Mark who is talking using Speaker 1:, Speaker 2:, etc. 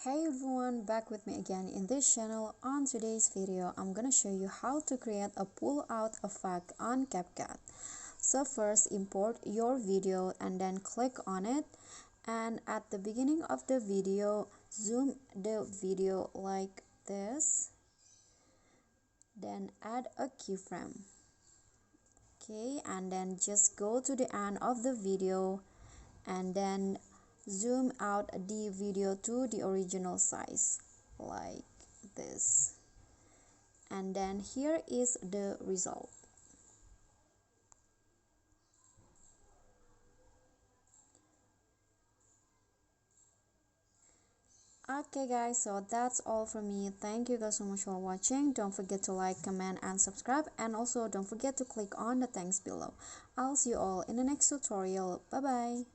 Speaker 1: Hey everyone, back with me again in this channel. On today's video, I'm gonna show you how to create a pull out effect on CapCut. So first, import your video and then click on it, and at the beginning of the video, zoom the video like this, then add a keyframe. Okay, and then just go to the end of the video and then zoom out the video to the original size like this, and then here is the result. Okay guys, so that's all from me. Thank you guys so much for watching. Don't forget to like, comment and subscribe, and also don't forget to click on the thanks below. I'll see you all in the next tutorial. Bye bye.